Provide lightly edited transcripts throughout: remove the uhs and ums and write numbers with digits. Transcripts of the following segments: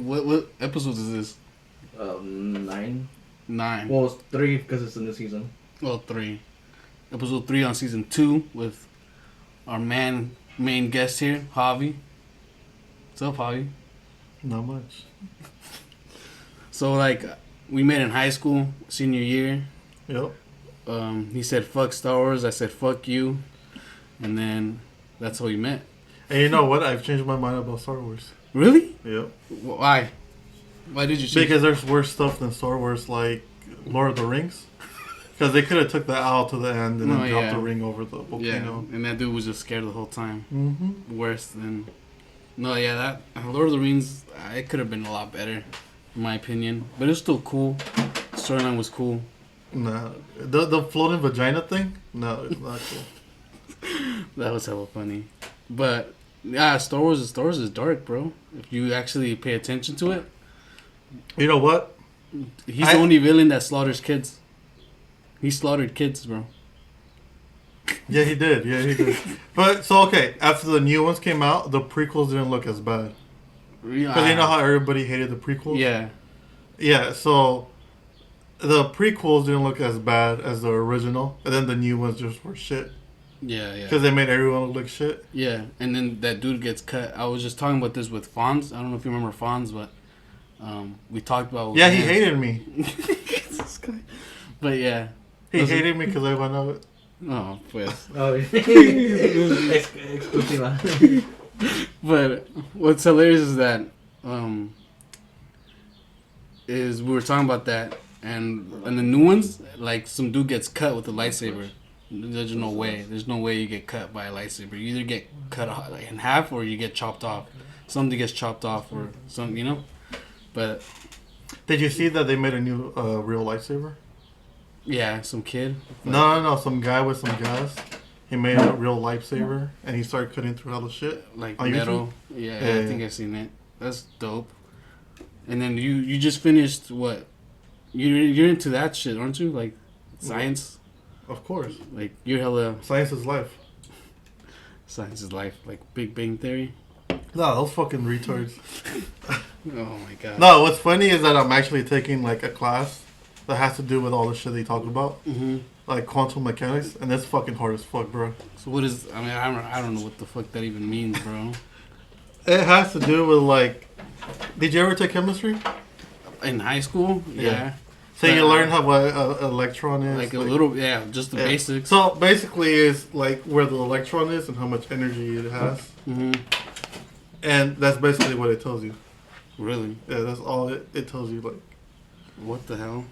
What episodes is this? 9. 9. Well, it's 3 because it's a new season. Well, 3. Episode 3 on season 2 with our main guest here, Javi. What's up, Javi? Not much. So, like, we met in high school, senior year. Yep. He said, fuck Star Wars. I said, fuck you. And then that's how we met. And you know what? I've changed my mind about Star Wars. Really? Yep. Why? Why did you change? Because there's worse stuff than Star Wars, like Lord of the Rings. Because they could have took that out to the end and then dropped the ring over the volcano. Yeah, and that dude was just scared the whole time. Mm-hmm. Worse than... No, yeah, that... Lord of the Rings, it could have been a lot better, in my opinion. But it's still cool. The storyline was cool. Nah. The floating vagina thing? No, it's not cool. That was hella funny. But, yeah, Star Wars is dark, bro. If you actually pay attention to it. You know what? He's the only villain that slaughters kids. He slaughtered kids, bro. Yeah, he did. But, so, okay, after the new ones came out, the prequels didn't look as bad. Because you know how everybody hated the prequels? Yeah. Yeah, so the prequels didn't look as bad as the original, and then the new ones just were shit. Yeah. Because they made everyone look like shit. Yeah, and then that dude gets cut. I was just talking about this with Fonz. I don't know if you remember Fonz, but we talked about... Yeah, he hated me. This guy. But, yeah. He hated me because I went out. Oh, pues. Oh, exclusiva. But what's hilarious is that we were talking about that, and in the new ones, like some dude gets cut with a lightsaber. There's no way. There's no way you get cut by a lightsaber. You either get cut like in half or you get chopped off. Something gets chopped off or something, you know. But did you see that they made a new real lightsaber? Yeah, some kid. No. Some guy with some gas. He made a real lightsaber, and he started cutting through all the shit. Like on metal. YouTube? Yeah, I think I've seen it. That's dope. And then you just finished what? You're into that shit, aren't you? Like science. Of course. Like you're hella. Science is life. Science is life. Like Big Bang Theory. No, those fucking retards. Oh my god. No, what's funny is that I'm actually taking like a class that has to do with all the shit they talk about, like quantum mechanics, and that's fucking hard as fuck, bro. So what is? I mean, I don't know what the fuck that even means, bro. It has to do with like. Did you ever take chemistry? In high school, yeah. So you learn how what an electron is, like a little, just the basics. So basically, it's like where the electron is and how much energy it has, and that's basically what it tells you. Really? Yeah, that's all it tells you. Like, what the hell?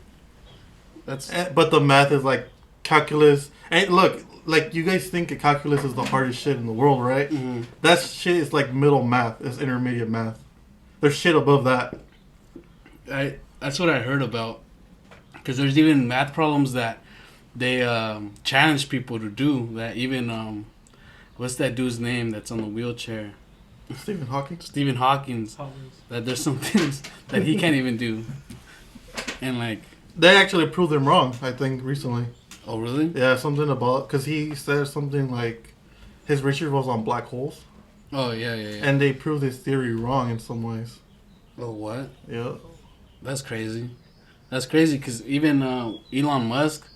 But the math is like calculus. And look, like you guys think calculus is the hardest shit in the world, right? Mm-hmm. That shit is like middle math. It's intermediate math. There's shit above that. That's what I heard about. Because there's even math problems that they challenge people to do. That even what's that dude's name that's on the wheelchair? Stephen Hawking. Stephen Hawking's. That there's some things that he can't even do. And like. They actually proved him wrong, I think, recently. Oh, really? Yeah, something about... Because he said something like... His research was on black holes. Oh, yeah. And they proved his theory wrong in some ways. Oh, what? Yeah. That's crazy. That's crazy because even Elon Musk...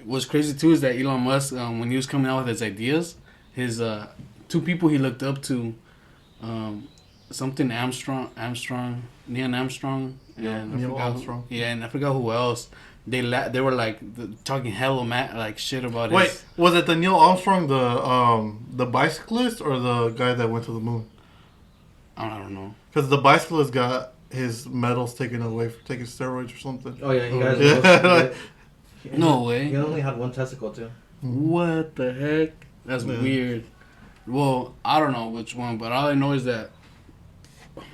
What's crazy, too, is that Elon Musk, when he was coming out with his ideas, his two people he looked up to... something Armstrong, Neil Armstrong, and Neil Armstrong. And I forgot who else. They were like talking hella like shit about. Wait, was it the Neil Armstrong, the bicyclist, or the guy that went to the moon? I don't know. Because the bicyclist got his medals taken away for taking steroids or something. Oh yeah, he guys. No way. He only had one testicle too. What the heck? That's weird. Well, I don't know which one, but all I know is that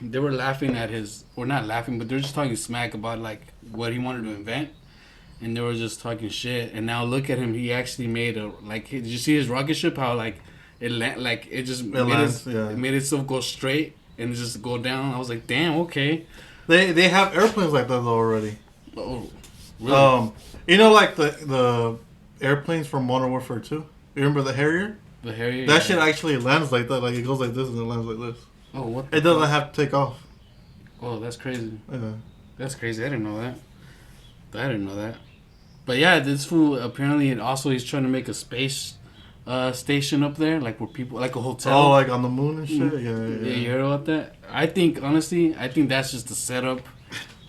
they were laughing at or not laughing, but they're just talking smack about like what he wanted to invent, and they were just talking shit. And now look at him; he actually made did you see his rocket ship? How like it made itself go straight and just go down. I was like, damn, okay. They have airplanes like that already. Oh, really? You know, like the airplanes from Modern Warfare 2. You remember the Harrier? The Harrier. That shit actually lands like that. Like it goes like this and it lands like this. Oh, what? It doesn't have to take off. Oh, that's crazy. Yeah. That's crazy. I didn't know that. But yeah, this fool apparently he's trying to make a space station up there, like where people like a hotel. Oh, like on the moon and shit. Yeah. You heard about that? I think honestly, that's just a setup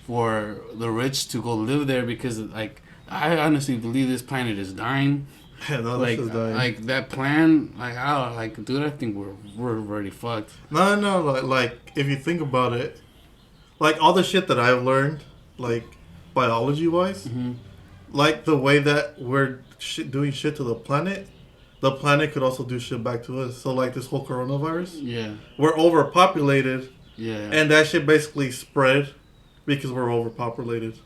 for the rich to go live there because like I honestly believe this planet is dying. Yeah, no, like this is dying. like that plan, dude, I think we're already fucked. No, like if you think about it, like all the shit that I've learned, like biology wise, like the way that we're doing shit to the planet could also do shit back to us. So like this whole coronavirus, we're overpopulated, and that shit basically spread because we're overpopulated.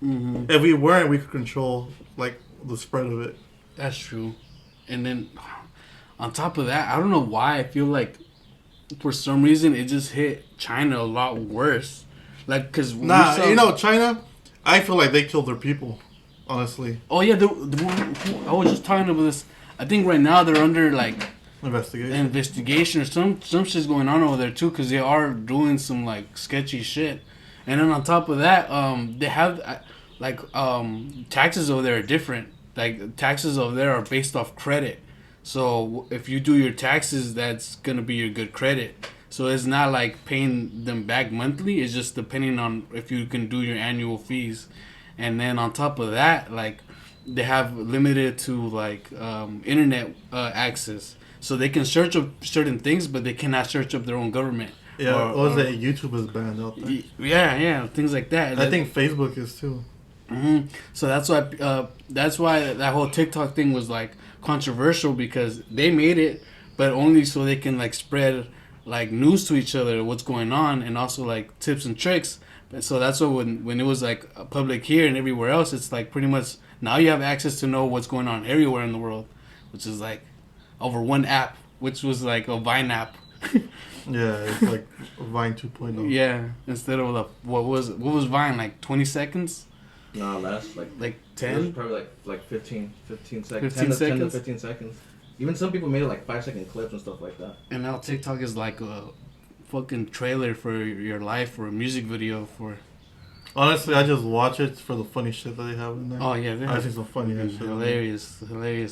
If we weren't, we could control like the spread of it. That's true. And then on top of that, I don't know why I feel like for some reason it just hit China a lot worse. Like, cause China, I feel like they killed their people, honestly. Oh yeah, I was just talking about this. I think right now they're under like investigation or some shit's going on over there too, cause they are doing some like sketchy shit. And then on top of that, they have taxes over there are different. Like taxes over there are based off credit. So if you do your taxes, that's gonna be your good credit. So it's not like paying them back monthly. It's just depending on if you can do your annual fees. And then on top of that, like they have limited to like internet access. So they can search up certain things, but they cannot search up their own government. Yeah, what was it? YouTube is banned out there. Yeah, things like that. I think Facebook is too. So that's why that whole TikTok thing was like controversial because they made it, but only so they can like spread like news to each other what's going on and also like tips and tricks. And so that's what when it was like public here and everywhere else, it's like pretty much now you have access to know what's going on everywhere in the world, which is like over one app, which was like a Vine app. Yeah, it's like Vine 2.0. Yeah, instead of what was Vine, like 20 seconds? No, less like 10? Probably like 15 seconds. 10 to 15 seconds. Even some people made it like 5-second clips and stuff like that. And now TikTok is like a fucking trailer for your life or a music video for. Honestly, I just watch it for the funny shit that they have in there. Oh yeah, I see some funny shit. Hilarious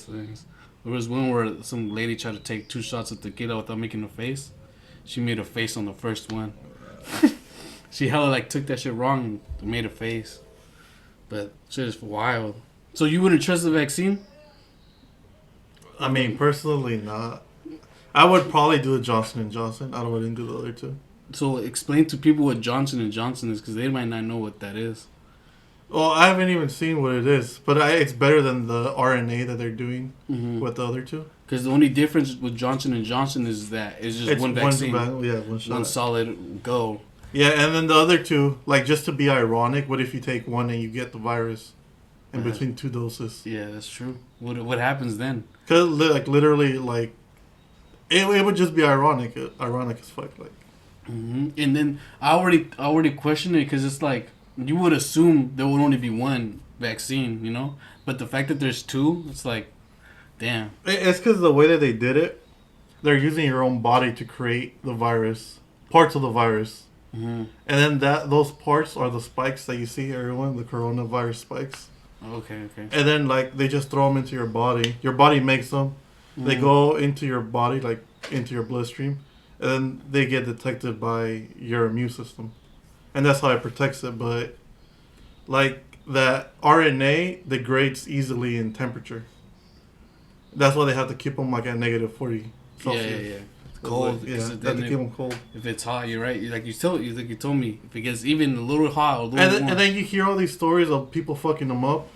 things. There was one where some lady tried to take 2 shots of tequila without making a face. She made a face on the first one. She hella like took that shit wrong and made a face. But shit is wild. So you wouldn't trust the vaccine? I mean, personally, not. I would probably do a Johnson & Johnson. I wouldn't do the other two. So explain to people what Johnson & Johnson is, because they might not know what that is. Well, I haven't even seen what it is, but it's better than the RNA that they're doing with the other two. Because the only difference with Johnson & Johnson is that it's just one vaccine. One shot. One solid go. Yeah, and then the other two, like just to be ironic, what if you take one and you get the virus in between 2 doses? Yeah, that's true. What happens then? Because like literally, like it would just be ironic as fuck. Like, and then I already questioned it because it's like you would assume there would only be one vaccine, you know, but the fact that there's 2, it's like, damn. It's because the way that they did it, they're using your own body to create the virus, parts of the virus. And then those parts are the spikes that you see everyone, the coronavirus spikes. Okay. And then like they just throw them into your body. Your body makes them. They go into your body, like into your bloodstream, and then they get detected by your immune system, and that's how it protects it. But like that RNA degrades easily in temperature. That's why they have to keep them like at -40 Celsius. Yeah. Cold. Yeah, they have to keep them cold. If it's hot, you're right. Like you told me, if it gets even a little hot, and then you hear all these stories of people fucking them up.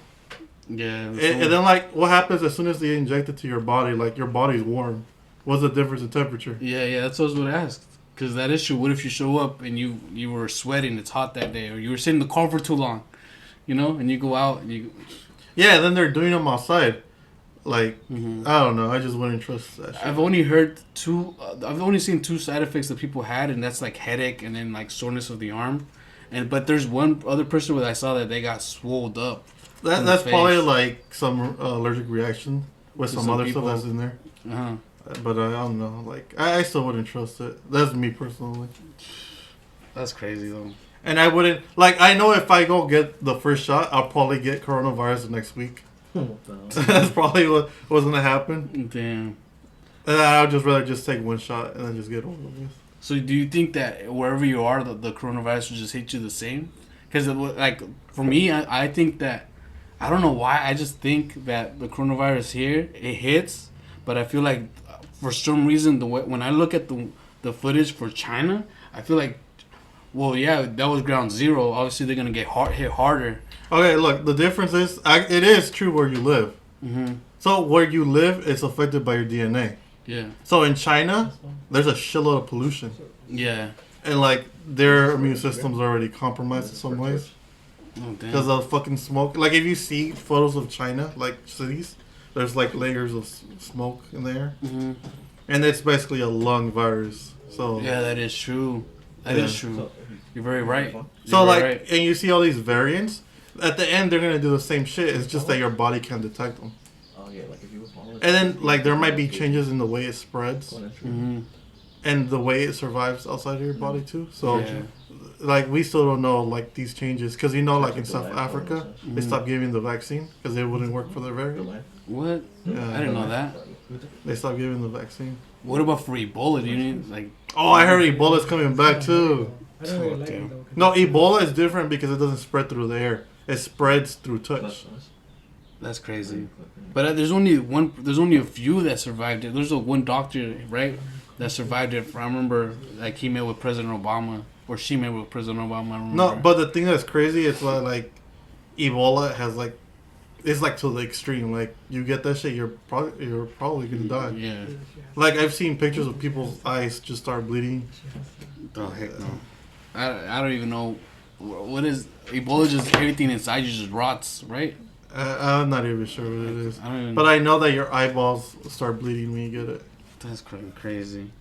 Yeah. And then like, what happens as soon as they inject it to your body? Like your body's warm. What's the difference in temperature? Yeah. That's what I was going to ask. Because that issue, what if you show up and you were sweating, it's hot that day, or you were sitting in the car for too long, you know, and you go out and you. Yeah, and then they're doing them outside. Like, I don't know. I just wouldn't trust that shit. I've only seen 2 side effects that people had, and that's like headache and then like soreness of the arm. But there's one other person where I saw that they got swolled up. That's probably like some allergic reaction with some other stuff that's in there. But I don't know. Like, I still wouldn't trust it. That's me personally. That's crazy though. And I wouldn't like. I know if I go get the first shot, I'll probably get coronavirus the next week. That's probably what's gonna happen. Damn. And I would just rather just take one shot and then just get over with. So do you think that wherever you are, the coronavirus will just hit you the same? Because like for me, I think that I don't know why. I just think that the coronavirus here it hits, but I feel like for some reason when I look at the footage for China, I feel like, well, yeah, that was ground zero. Obviously, they're gonna get hit harder. Okay, look, the difference is it is true where you live. Mm-hmm. So where you live is affected by your DNA. Yeah. So in China, there's a shitload of pollution. Yeah. And like their immune system's already compromised in some ways. Oh, damn. Because of fucking smoke. Like if you see photos of China, like cities, there's like layers of smoke in there. Mm-hmm. And it's basically a lung virus. So yeah, that is true. That is true. You're very right. So like, right. and you see all these variants. At the end, they're gonna do the same shit. It's just that your body can't detect them. Oh yeah, like if you And then like there might be changes in the way it spreads, Mm-hmm. and the way it survives outside of your body too. So Yeah. like we still don't know like these changes because like in South Africa they stopped giving the vaccine because it wouldn't work for their variant. What? Yeah. I didn't know that. They stopped giving the vaccine. What about for Ebola? Do you need like? Oh, I heard Ebola's coming back too. I don't really like it though. No, Ebola is different because it doesn't spread through the air. It spreads through touch. That's crazy. But there's only one. There's only a few that survived it. There's one doctor, right, that survived it. I remember, like he met with President Obama, or she met with President Obama. I remember. No, but the thing that's crazy, it's like Ebola has like, it's like to the extreme. Like you get that shit, you're probably gonna die. Yeah. Like I've seen pictures of people's eyes just start bleeding. Oh heck no. I don't even know what is Ebola. Just everything inside you just rots, right? I'm not even sure what it is. I don't even. But I know that your eyeballs start bleeding when you get it. That's crazy.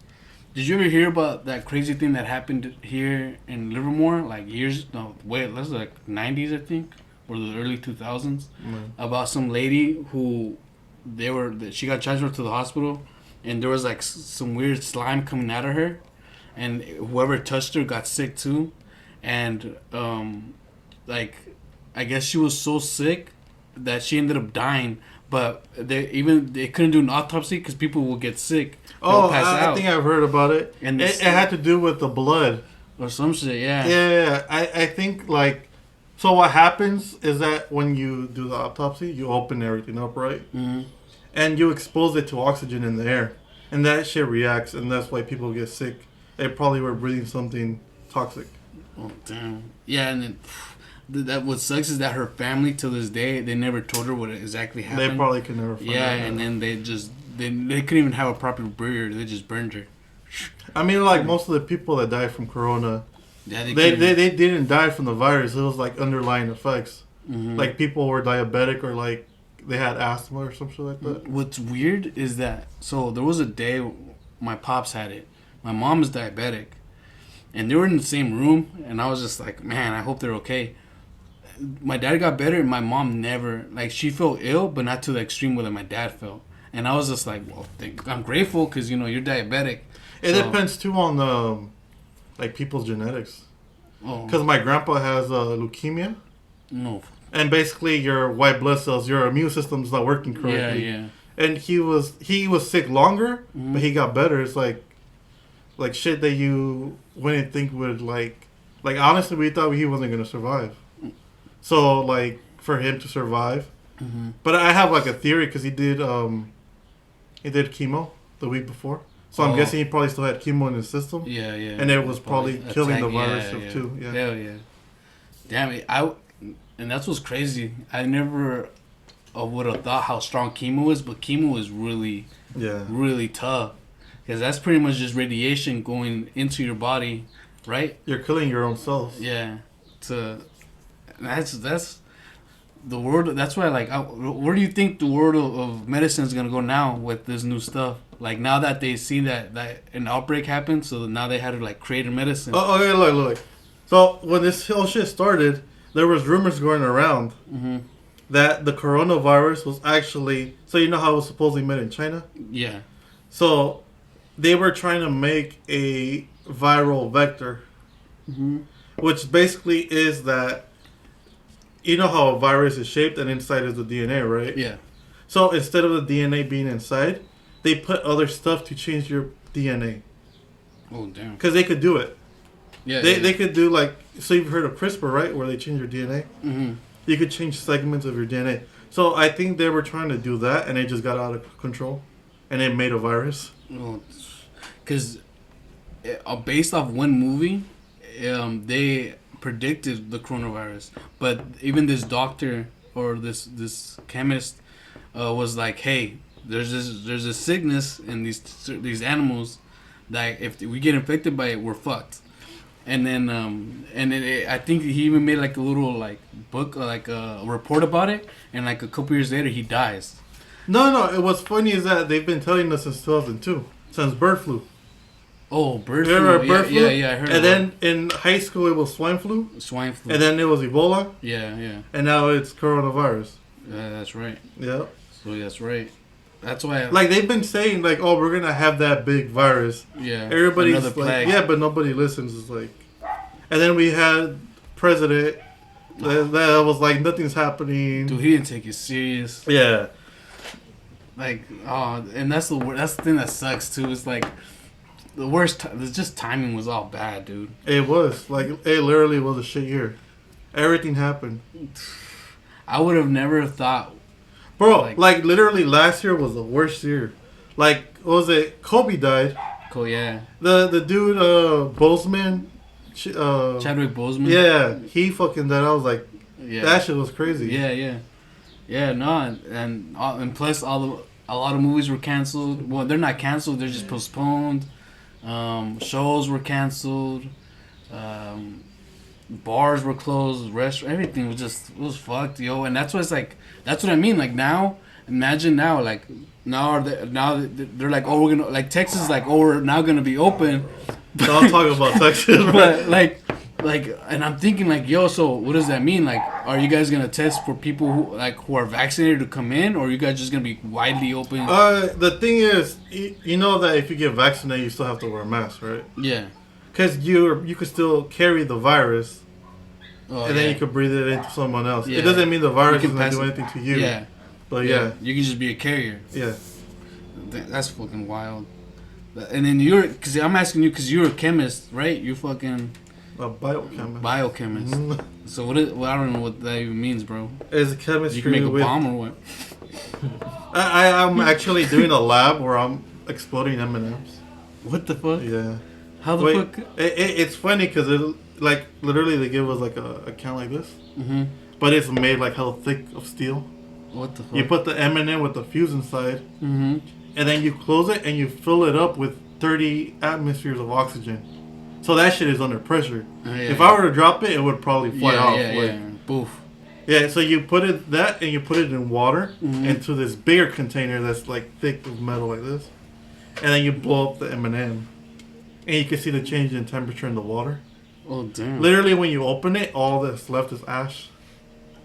Did you ever hear about that crazy thing that happened here in Livermore? Like that's like 90s, I think, or the early 2000s. About some lady who she got transferred to the hospital, and there was like some weird slime coming out of her, and whoever touched her got sick too, and like I guess she was so sick that she ended up dying. But they couldn't do an autopsy because people will get sick. Oh, I think I've heard about it. And it had to do with the blood or some shit. Yeah. Yeah. I think like, so what happens is that when you do the autopsy, you open everything up, right? Mm-hmm. And you expose it to oxygen in the air, and that shit reacts, and that's why people get sick. They probably were breathing something toxic. Oh damn. Yeah, and then. That what sucks is that her family to this day they never told her what exactly happened. They probably could never find out. Yeah, and then they couldn't even have a proper burial. They just burned her. I mean, like most of the people that died from corona, yeah, they didn't die from the virus. It was like underlying effects. Mm-hmm. Like people were diabetic or like they had asthma or some shit like that. What's weird is that there was a day my pops had it. My mom is diabetic, and they were in the same room, and I was just like, man, I hope they're okay. My dad got better, and my mom never. Like, she felt ill, but not to the extreme where my dad felt. And I was just like, well, I'm grateful because, you're diabetic. It depends, too, on like, people's genetics. Because my grandpa has leukemia. No. And basically, your white blood cells, your immune system's not working correctly. Yeah. And he was sick longer, but he got better. It's like shit that you wouldn't think would, like, honestly, we thought he wasn't going to survive. So, like, for him to survive. Mm-hmm. But I have, like, a theory because he did chemo the week before. So I'm guessing he probably still had chemo in his system. Yeah. And it was probably killing the virus too. Yeah. Hell yeah. Damn it. And that's what's crazy. I never would have thought how strong chemo is, but chemo is really, really tough. Because that's pretty much just radiation going into your body, right? You're killing your own cells. Yeah. That's the world. That's why, like, where do you think the world of medicine is gonna go now with this new stuff? Like, now that they see that an outbreak happened, so now they had to like create a medicine. Oh, okay, look. So when this whole shit started, there was rumors going around that the coronavirus was actually. So you know how it was supposedly made in China? Yeah. So they were trying to make a viral vector which basically is that you know how a virus is shaped and inside is the DNA, right? Yeah. So instead of the DNA being inside, they put other stuff to change your DNA. Oh damn. Because they could do it. Yeah. They could do like, so you've heard of CRISPR, right? Where they change your DNA. Mm-hmm. You could change segments of your DNA. So I think they were trying to do that, and it just got out of control, and it made a virus. Well, because based off one movie, they predicted the coronavirus, but even this doctor or this chemist was like, "Hey, there's a sickness in these animals that if we get infected by it, we're fucked." And then I think he even made like a little like book, like a report about it, and like a couple years later, he dies. No. What's funny is that they've been telling us since 2002, since bird flu. Oh, bird Remember flu. bird flu? Yeah, I heard. And then in high school it was swine flu. Swine flu. And then it was Ebola. Yeah. And now it's coronavirus. Yeah, that's right. Yeah. So that's right. That's why. Like they've been saying, like, oh, we're gonna have that big virus. Yeah. Everybody's another like, plague. yeah, but nobody listens. It's like, and then we had president that was like, nothing's happening. Dude, he didn't take it serious. Yeah. Like, oh, and that's the thing that sucks too. It's like the worst. Just timing was all bad, dude. It was like it literally was a shit year. Everything happened. I would have never thought, bro. Like literally, last year was the worst year. Like, what was it? Kobe died. Cool, yeah. The dude, Boseman. Chadwick Boseman. Yeah, he fucking died. I was like, yeah, that shit was crazy. Yeah. No, and plus a lot of movies were canceled. Well, they're not canceled. They're just postponed. Shows were canceled. Bars were closed. Everything was fucked, yo. And that's what it's like. That's what I mean. Like now, imagine now, like now they're like, oh, we're gonna like Texas is like, oh, we're now gonna be open. Don't talk about Texas, but like, and I'm thinking like, yo, so what does that mean? Like, are you guys gonna test for people who are vaccinated to come in, or are you guys just gonna be widely open? The thing is, you know that if you get vaccinated, you still have to wear a mask, right? Yeah. Because you could still carry the virus, and then you could breathe it into someone else. Yeah. It doesn't mean the virus is going to do anything to you. Yeah. But yeah. You can just be a carrier. Yeah. That's fucking wild. And then because I'm asking you, because you're a chemist, right? You're fucking... A biochemist. Biochemist. Mm-hmm. So I don't know what that even means, bro. It's chemistry. You can make a bomb or what? I'm actually doing a lab where I'm exploding M&Ms. What the fuck? Yeah. How the fuck? It's funny because like literally they give us like a can like this, but it's made like hell thick of steel. What the fuck? You put the M&M with the fuse inside, and then you close it and you fill it up with 30 atmospheres of oxygen. So that shit is under pressure. If I were to drop it, it would probably fly off. Boof. Yeah, so you put it in water into this bigger container that's like thick of metal like this, and then you blow up the M&M. And you can see the change in temperature in the water. Oh, damn. Literally, when you open it, all that's left is ash.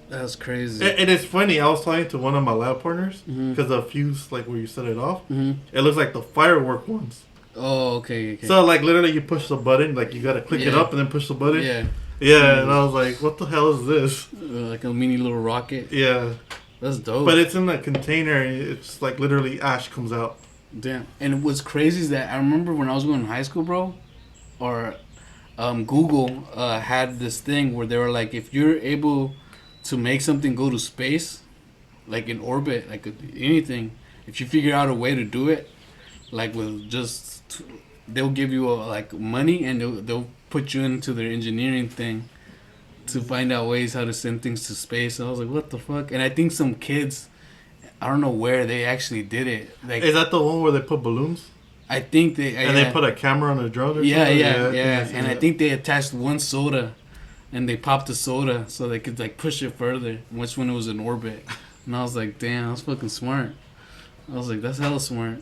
That's crazy. It is funny. I was talking to one of my lab partners, because the fuse, like where you set it off, it looks like the firework ones. Oh, okay. So, like, literally, you push the button, like, you gotta click it up and then push the button. Yeah, and I was like, what the hell is this? Like a mini little rocket? Yeah. That's dope. But it's in a container, and it's like, literally, ash comes out. Damn. And what's crazy is that I remember when I was going to high school, bro, or Google had this thing where they were like, if you're able to make something go to space, like in orbit, like anything, if you figure out a way to do it, like with just, they'll give you like money and they'll put you into their engineering thing to find out ways how to send things to space. And I was like, what the fuck? And I think some kids, I don't know where they actually did it. Like, is that the one where they put balloons? I think they... And they put a camera on the drone or something? Yeah. And I think they attached one soda and they popped the soda so they could like push it further, which when it was in orbit. And I was like, damn, that's fucking smart. I was like, that's hella smart.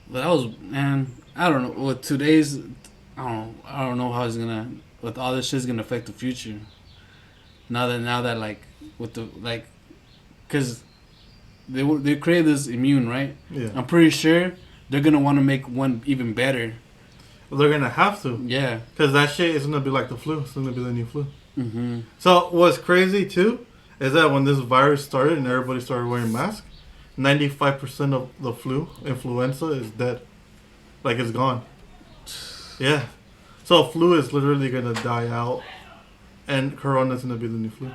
But that was, man, I don't know. With today's... I don't know how it's gonna... With all this shit's gonna affect the future. Now that like... With the... Like... Because... They created this immune, right? Yeah. I'm pretty sure they're gonna want to make one even better. They're gonna have to. Yeah. Because that shit is gonna be like the flu. It's gonna be the new flu. Mm-hmm. So what's crazy too is that when this virus started and everybody started wearing masks, 95% of the influenza, is dead. Like it's gone. Yeah. So flu is literally gonna die out, and Corona's gonna be the new flu,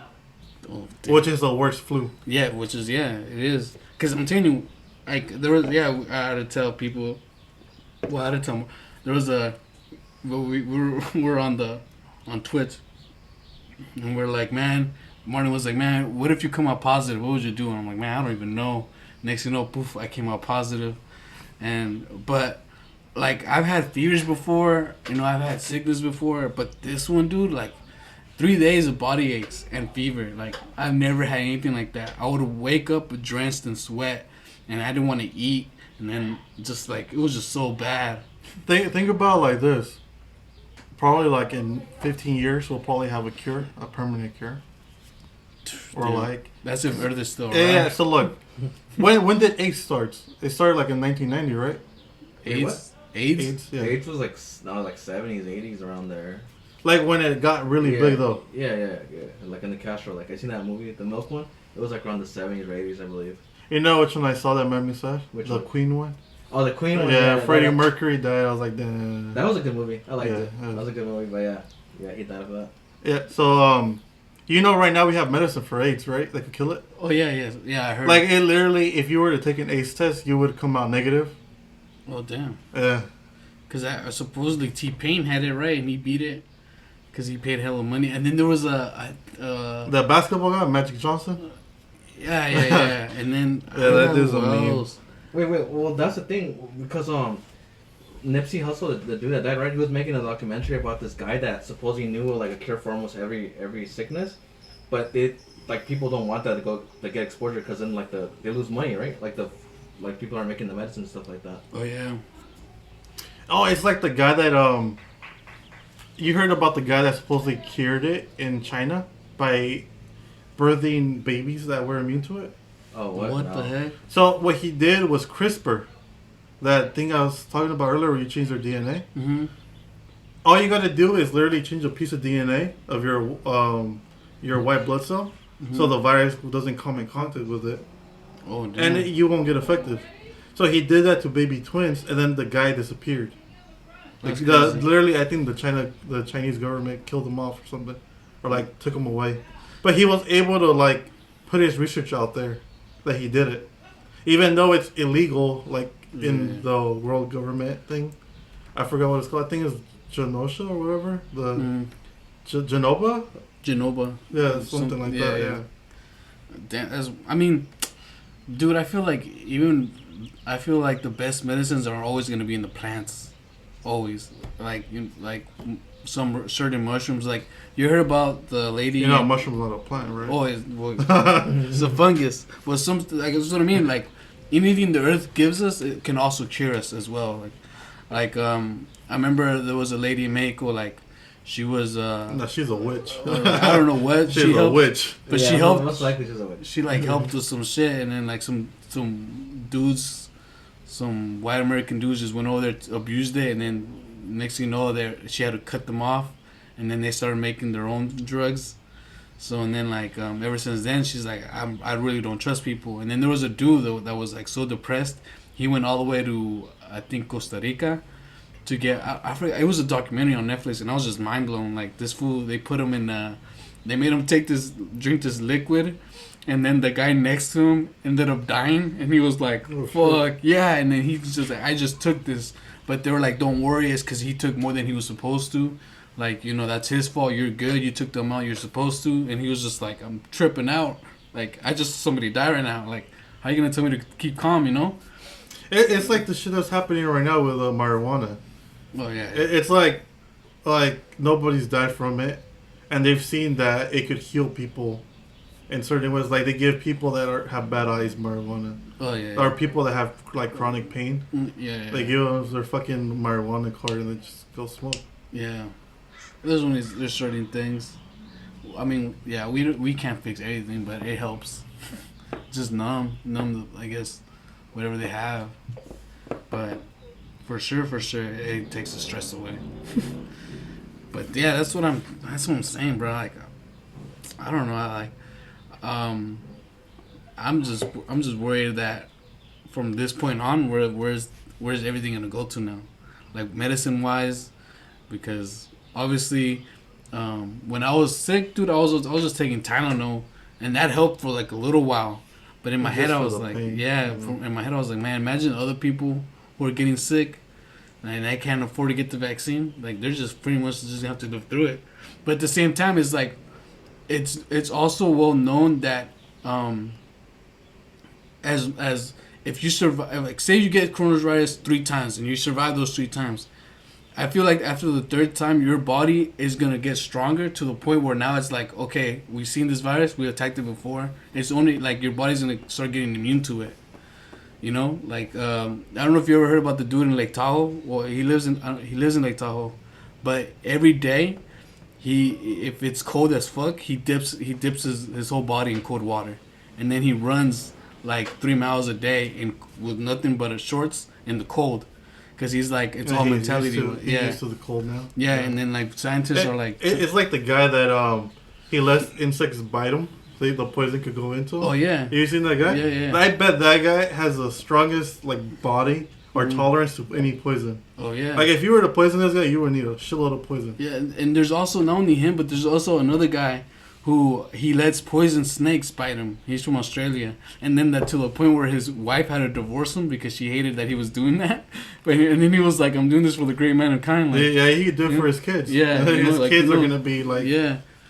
which is the worst flu. Yeah, which is it is. Cause I'm telling you, like there was I had to tell people. Well, I had to tell them there was a. Well, we're on Twitch, and we're like, man. Martin was like, man, what if you come out positive? What would you do? And I'm like, man, I don't even know. Next thing you know, poof, I came out positive, but. Like, I've had fevers before, I've had sickness before, but this one, dude, like, 3 days of body aches and fever. Like, I've never had anything like that. I would wake up drenched in sweat, and I didn't want to eat, and then just, like, it was just so bad. Think about it like this. Probably, like, in 15 years, we'll probably have a cure, a permanent cure. Or, dude, like... That's if Earth is still right. Yeah, so look. when did AIDS start? It started, like, in 1990, right? AIDS? Yeah. AIDS was like 70s, 80s, around there. Like when it got really big though. Yeah. Like in the Castro, like I seen that movie, the Milk one. It was like around the 70s or 80s, I believe. You know which one I saw that made me sad? Which the one? Queen one. Oh, the Queen one. Yeah, Freddie Mercury died. I was like, damn. That was a good movie. I liked it. Yeah. That was a good movie, but yeah, he died for that. Yeah. So right now we have medicine for AIDS, right? That could kill it. Oh yeah, I heard. Like it literally, if you were to take an AIDS test, you would come out negative. Oh damn. Yeah. Because supposedly T-Pain had it right and he beat it because he paid hella money. And then there was the basketball guy, Magic Johnson. Yeah. And then that is a meme. Wait. Well, that's the thing because Nipsey Hussle, the dude that died, right? He was making a documentary about this guy that supposedly knew like a cure for almost every sickness, but people don't want that to get exposure because then they lose money, right? Like people aren't making the medicine and stuff like that. Oh yeah. Oh, it's like the guy that you heard about the guy that supposedly cured it in China by birthing babies that were immune to it. Oh, what? What the heck? So what he did was CRISPR, that thing I was talking about earlier, where you change their DNA. Mm-hmm. All you got to do is literally change a piece of DNA of your white blood cell, so the virus doesn't come in contact with it. Oh, damn. And you won't get affected. So he did that to baby twins, and then the guy disappeared. Like literally, I think the Chinese government killed him off or something, or like took him away. But he was able to like put his research out there that he did it, even though it's illegal. Like in the world government thing, I forgot what it's called. I think it's Genosha or whatever. The Genova. Yeah, something like that. Yeah. Damn, dude, I feel like the best medicines are always gonna be in the plants, always. Like some certain mushrooms. Like you heard about the lady. You know, mushrooms not a plant, right? Oh, it's a fungus. But that's what I mean. Like anything the earth gives us, it can also cure us as well. Like I remember there was a lady in Mexico. Like she was. No, she's a witch. I don't know what she's a witch. But she helped. Most likely she's a witch. She helped with some shit, and then like some dudes, some white American dudes just went over there, abused it, and then next thing you know, she had to cut them off, and then they started making their own drugs. So and then ever since then, she's like, I really don't trust people. And then there was a dude that was like so depressed, he went all the way to I think Costa Rica to get. I forget, it was a documentary on Netflix, and I was just mind blown. Like this fool, they put him in. They made him drink this liquid. And then the guy next to him ended up dying, and he was like, "Fuck yeah!" And then he was just like, "I just took this," but they were like, "Don't worry, it's because he took more than he was supposed to. Like, that's his fault. You're good. You took the amount you're supposed to." And he was just like, "I'm tripping out. Like, I just saw somebody die right now. Like, how you gonna tell me to keep calm? It's like the shit that's happening right now with marijuana. Oh yeah. It's like nobody's died from it, and they've seen that it could heal people. In certain ways, like they give people that have bad eyes marijuana. Oh yeah. Or people that have like chronic pain. Yeah. They give them their fucking marijuana card and they just go smoke. Yeah. There's certain things. We can't fix anything, but it helps. Just numb I guess, whatever they have. But For sure, it takes the stress away. But yeah, that's what I'm saying, bro. Like, I don't know. I'm just worried that from this point on, where's everything gonna go to now, like medicine wise, because obviously, when I was sick, dude, I was just taking Tylenol, and that helped for like a little while. But in my head, I was like, in my head, I was like, man, imagine other people who are getting sick and they can't afford to get the vaccine. Like, they're just pretty much just have to live through it. But at the same time, it's like, it's also well known that as if you survive, like, say you get coronavirus 3 times and you survive those 3 times, I feel like after the 3rd time, your body is gonna get stronger to the point where now it's like, okay, we've seen this virus, we attacked it before. It's only like your body's gonna start getting immune to it. You know, like I don't know if you ever heard about the dude in Lake Tahoe. Well, he lives in Lake Tahoe, but every day, if it's cold as fuck, he dips his whole body in cold water, and then he runs like 3 miles a day with nothing but his shorts in the cold, because he's like, it's all mentality. He's used to the cold now. Yeah, and then like scientists are like, it's like the guy that he lets insects bite him. The poison could go into him. Oh yeah, you seen that guy? Yeah. I bet that guy has the strongest like body or tolerance to any poison. Oh yeah. Like if you were to poison this guy, you would need a shitload of poison. Yeah, and there's also not only him, but there's also another guy who he lets poison snakes bite him. He's from Australia, and then that to the point where his wife had to divorce him because she hated that he was doing that. And then he was like, "I'm doing this for the great mankind." Like, yeah, he could do it for his kids. Yeah, his kids are gonna be like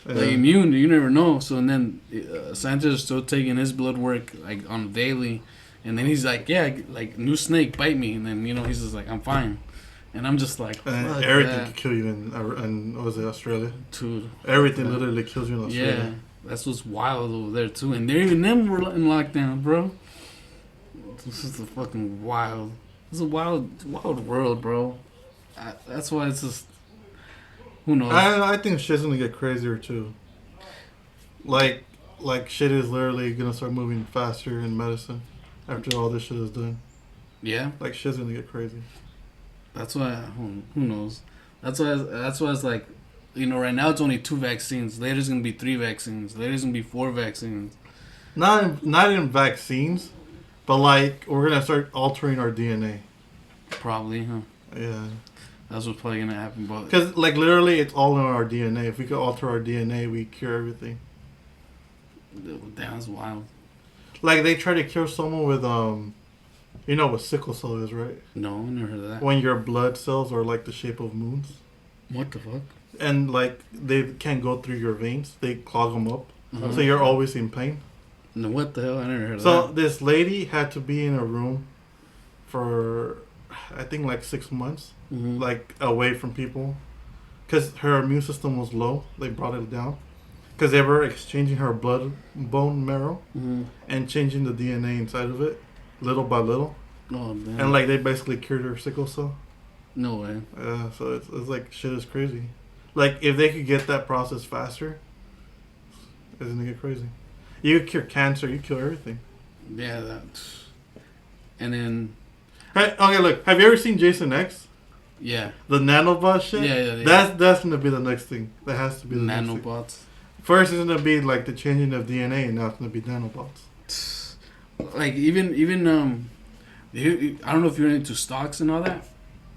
like immune. You never know. So and then scientists are still taking his blood work like on daily, and then he's like, "Yeah, like new snake bite me," and then he's just like, "I'm fine." And I'm just like, everything could kill you in what was it, Australia? Dude, everything literally kills you in Australia. Yeah, that's what's wild over there too. And even them were in lockdown, bro. This is a fucking wild. It's a wild world, bro. That's why it's just. Who knows? I think shit's gonna get crazier too. Like shit is literally gonna start moving faster in medicine after all this shit is done. Yeah. Like shit's gonna get crazy. That's why. Who knows? That's why it's like, right now it's only 2 vaccines. Later it's gonna be 3 vaccines. Later it's gonna be 4 vaccines. Not in vaccines, but like we're gonna start altering our DNA. Probably, huh? Yeah. That's what's probably gonna happen, but because like literally it's all in our DNA. If we could alter our DNA, we cure everything. Damn, that's wild. Like they try to cure someone with you know what sickle cell is, right? No, I never heard of that. When your blood cells are like the shape of moons. What the fuck? And like they can't go through your veins, they clog them up, so you're always in pain. No, what the hell? I never heard of that. So this lady had to be in a room for, I think like 6 months, like away from people, because her immune system was low. They brought it down, because they were exchanging her bone marrow, and changing the DNA inside of it, little by little. Oh man! And like they basically cured her sickle cell. No way. So it's like shit is crazy. Like if they could get that process faster, isn't it get crazy? You could cure cancer. You cure everything. Yeah, that. And then. Hey, okay, look. Have you ever seen Jason X? Yeah. The nanobot shit? Yeah. That's gonna be the next thing. That has to be the nanobots. Next thing. First it's gonna be like the changing of DNA, and now it's gonna be nanobots. Like even I don't know if you're into stocks and all that.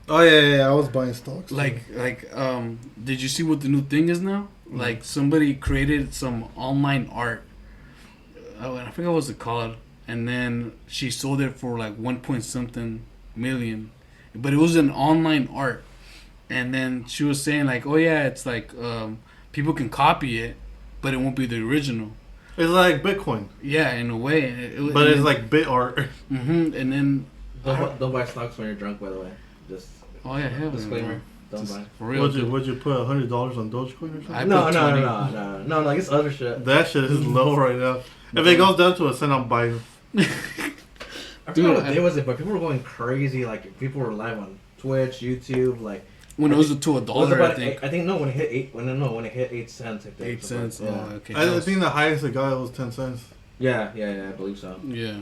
Oh yeah. I was buying stocks. Like did you see what the new thing is now? Like somebody created some online art. I forget what it called, and then she sold it for like 1 point something million, but it was an online art, and then she was saying like, oh yeah, it's like people can copy it, but it won't be the original. It's like Bitcoin. Yeah, in a way. But it's like bit art. And then don't buy stocks when you're drunk. By the way, just disclaimer. Don't buy. For real. Would you put $100 on Dogecoin or something? No. Like it's other shit. That shit is low right now. If it goes down to a cent, I'm buying. I forgot what day was it, but people were going crazy. Like people were live on Twitch, YouTube, like. When it was to $1, I think. I think when it hit 8. When it hit 8 cents. I think. 8 cents. Yeah. Oh, okay. I think the highest it got was 10 cents. Yeah. I believe so. Yeah.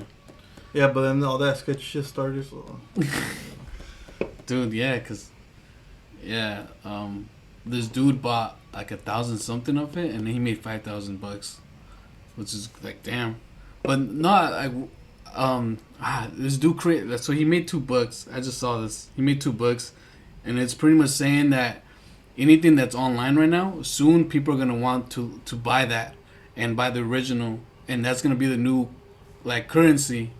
Yeah, but then all that sketch shit started. So. dude. Yeah, this dude bought like 1,000 something of it, and he made $5,000, which is like damn. But not like this dude created. So he made $2. I just saw this. He made $2, and it's pretty much saying that anything that's online right now, soon people are gonna want to buy that and buy the original, and that's gonna be the new like currency.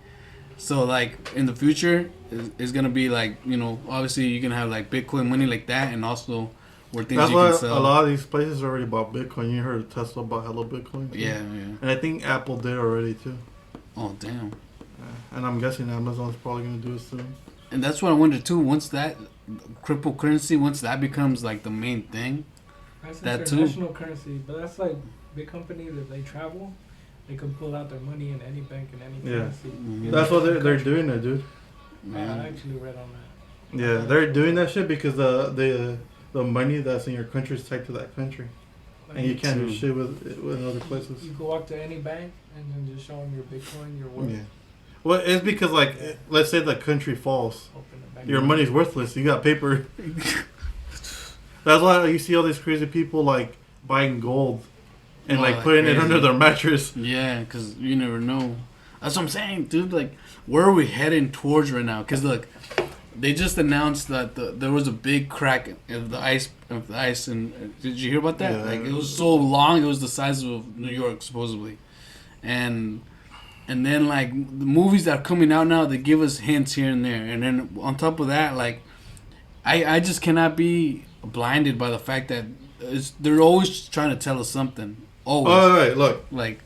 So like in the future, it's gonna be like, you know, obviously you can have like Bitcoin money like that, and also where things That's you why can sell. a lot of these places already bought Bitcoin. You heard Tesla bought hello Bitcoin too. Yeah. And I think Apple did already too. Oh damn. And I'm guessing Amazon's probably gonna do it soon. And that's what I wonder too. Once that cryptocurrency, once that becomes like the main thing, That's that too. international currency, but that's like big companies, if they travel, they can pull out their money in any bank in any currency. Mhm. That's what they're doing it, dude. I actually read on that. Yeah, they're doing that shit because the money that's in your country is tied to that country, Like, and you can't do True. shit with other places. You go walk to any bank and then just show them your Bitcoin, your worth. Yeah. Well, it's because like, let's say the country falls, Open the bank. your money's worthless. You got paper. That's why you see all these crazy people like buying gold and Oh, like like putting it crazy. under their mattress. Yeah, because you never know. That's what I'm saying, dude. Like, where are we heading towards right now? Because look, they just announced that there was a big crack of the ice. And did you hear about that? Yeah. Like, it was so long. It was the size of New York, supposedly. And then like the movies that are coming out now, they give us hints here and there. And then on top of that, like, I just cannot be blinded by the fact that they're always trying to tell us something. Always. All right, look, Like,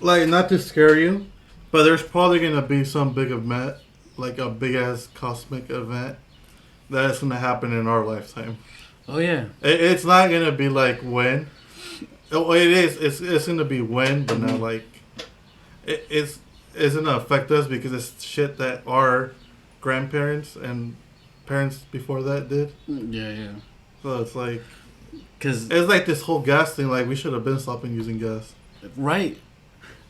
not to scare you, but there's probably gonna be some big event, like a big ass cosmic event, that's gonna happen in our lifetime. oh yeah. It's not gonna be like when. Oh, it is. It's gonna be when, but not like. It's gonna affect us because it's shit that our grandparents and parents before that did. Yeah. So it's like Because it's like this whole gas thing. Like we should have been stopping using gas. right,